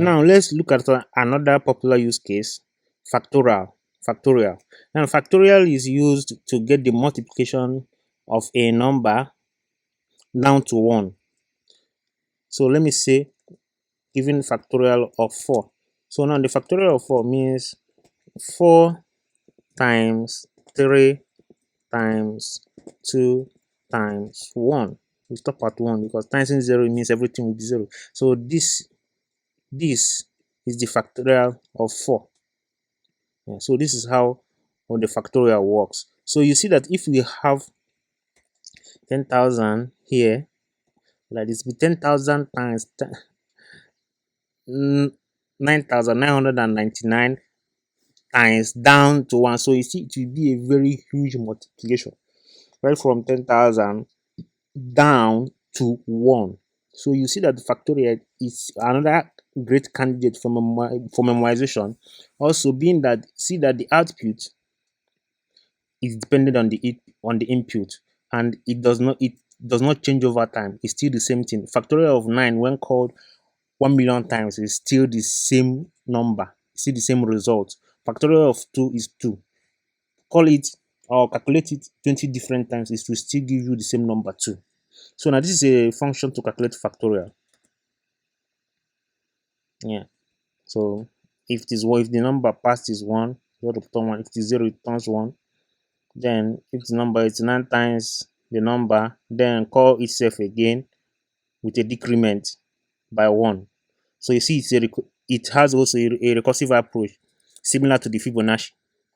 now let's look at another popular use case, factorial. Factorial. Now factorial is used to get the multiplication of a number down to 1. So let me say given factorial of 4. So now the factorial of 4 means 4 times 3 times 2 times 1. We stop at 1 because times 0 means everything will be 0. So this is the factorial of 4. Yeah, so this is how the factorial works. So you see that if we have 10,000 here, like this, be 10,000 times 9,999 times down to 1. So you see, it will be a very huge multiplication, right from 10,000 down to 1. So you see that the factorial is another great candidate for memoization. Also, being that see that the output is dependent on the input, and it does not change over time. It's still the same thing. Factorial of 9 when called 1,000,000 times is still the same number, still the same result. Factorial of 2 is 2. Call it or calculate it 20 different times, it will still give you the same number 2. So now this is a function to calculate factorial. Yeah. So if it is if the number passed is 1, you return 1. If it is 0, it returns 1. Then if the number is 9 times the number, then call itself again with a decrement by 1. So you see it has also a recursive approach similar to the Fibonacci.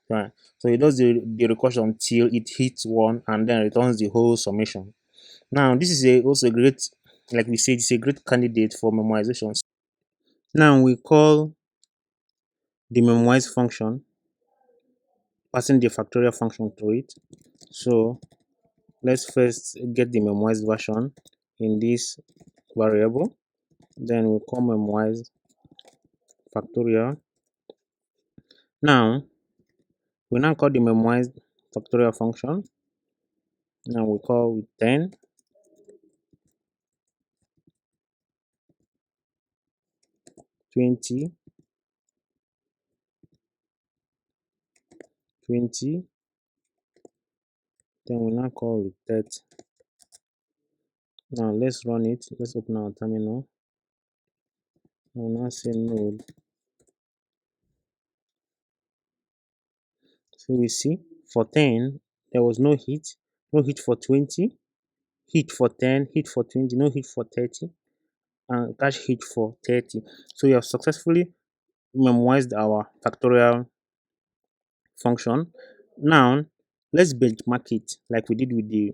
Right. So it does the recursion until it hits 1 and then returns the whole summation. Now this is also a great, like we said, it's a great candidate for memoization. Now we call the memoize function, passing the factorial function to it. So let's first get the memoize version in this variable. Then we call memoize factorial. Now we now call the memoize factorial function. Now we call with 10. Twenty, 20, then we now call with 30. Now let's run it. Let's open our terminal. I'll now say node. So we see for 10 there was no hit for 20, hit for 10, hit for 20, no hit for 30, and cache hit for 30. So we have successfully memoized our factorial function. Now let's benchmark it like we did with the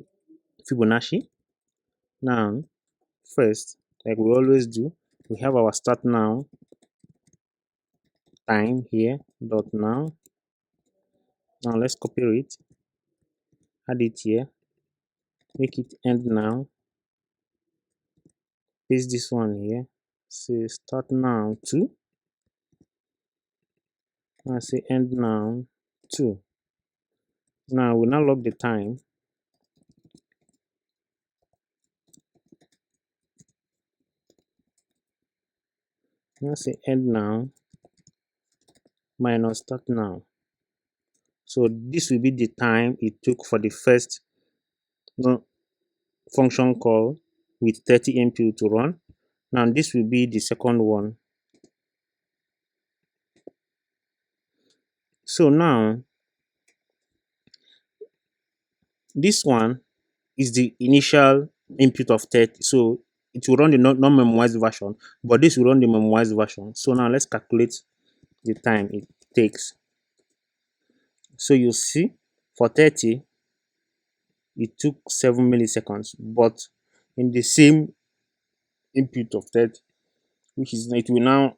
Fibonacci. Now first, like we always do, we have our start now time here dot now. Now let's copy it, add it here, make it end now, paste this one here, say start now 2, and say end now 2. Now we now log the time. Now say end now minus start now. So this will be the time it took for the first function call with 30 input to run. Now this will be the second one. So now this one is the initial input of 30. So it will run the non-memoized version, but this will run the memoized version. So now let's calculate the time it takes. So you see for 30 it took 7 milliseconds, but in the same input of 30, which is it will now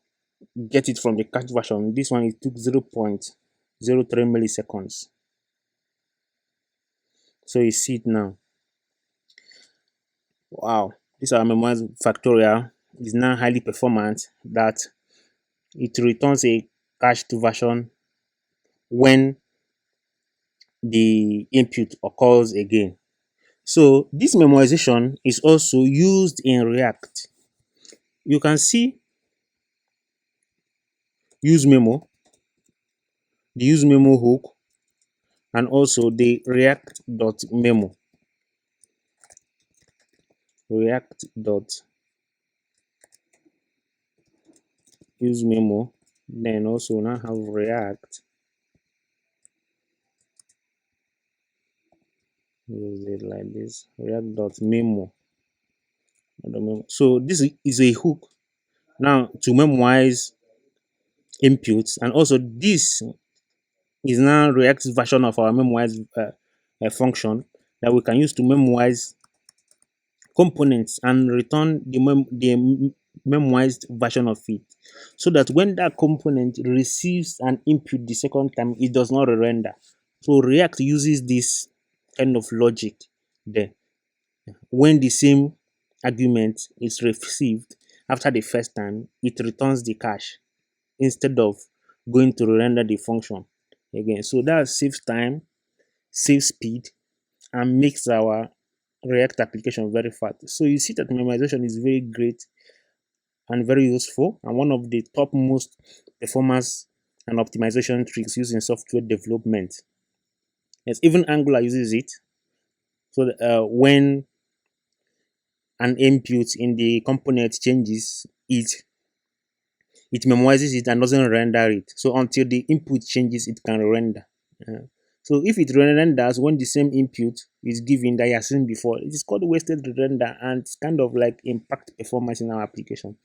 get it from the cache version, this one it took 0.03 milliseconds. So you see it now. Wow, this our memoize factorial is now highly performant, that it returns a cached version when the input occurs again. So this memoization is also used in React. You can see use memo, the use memo hook, and also the react.memo. React.use memo. Then also now have react. Use it like this. React.memo. So this is a hook now to memoize inputs, and also this is now React version of our memoize function that we can use to memoize components and return the memoized version of it, so that when that component receives an input the second time, it does not render. So React uses this kind of logic there. When the same argument is received after the first time, it returns the cache instead of going to render the function again. So that saves time, saves speed, and makes our React application very fast. So you see that memoization is very great and very useful, and one of the top most performance and optimization tricks used in software development. Yes, even Angular uses it. So when an input in the component changes, it memoizes it and doesn't render it. So until the input changes, it can render. Uh, so if it renders when the same input is given that you have seen before, it is called wasted render, and it's kind of like impact performance in our application.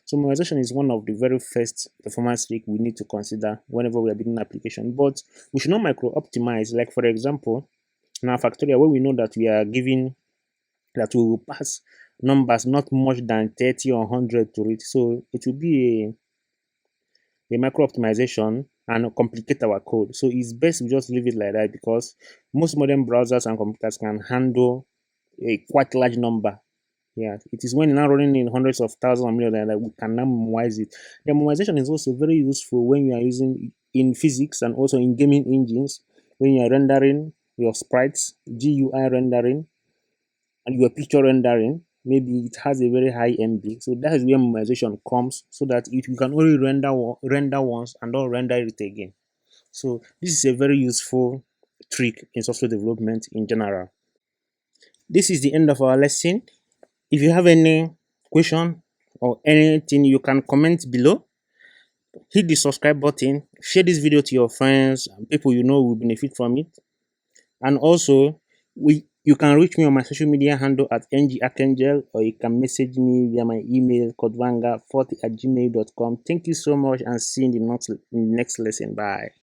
So memoization is one of the very first performance trick we need to consider whenever we are building an application. But we should not micro optimize. Like for example, in our Factorial, where we know that we are giving that we will pass numbers not much than 30 or 100 to it. So it will be a micro optimization and complicate our code. So it's best we just leave it like that, because most modern browsers and computers can handle a quite large number. Yeah, it is when you're now running in hundreds of thousands of millions that we can now memorize it. The memoization is also very useful when you are using in physics and also in gaming engines, when you are rendering your sprites, GUI rendering, and your picture rendering. Maybe it has a very high MB, so that is where memoization comes, so that you can only render once and don't render it again. So this is a very useful trick in software development in general. This is the end of our lesson. If you have any question or anything, you can comment below. Hit the subscribe button, share this video to your friends and people you know will benefit from it. And also, you can reach me on my social media handle at ngarchangel, or you can message me via my email codevanga40@gmail.com. Thank you so much, and see you in the next lesson. Bye.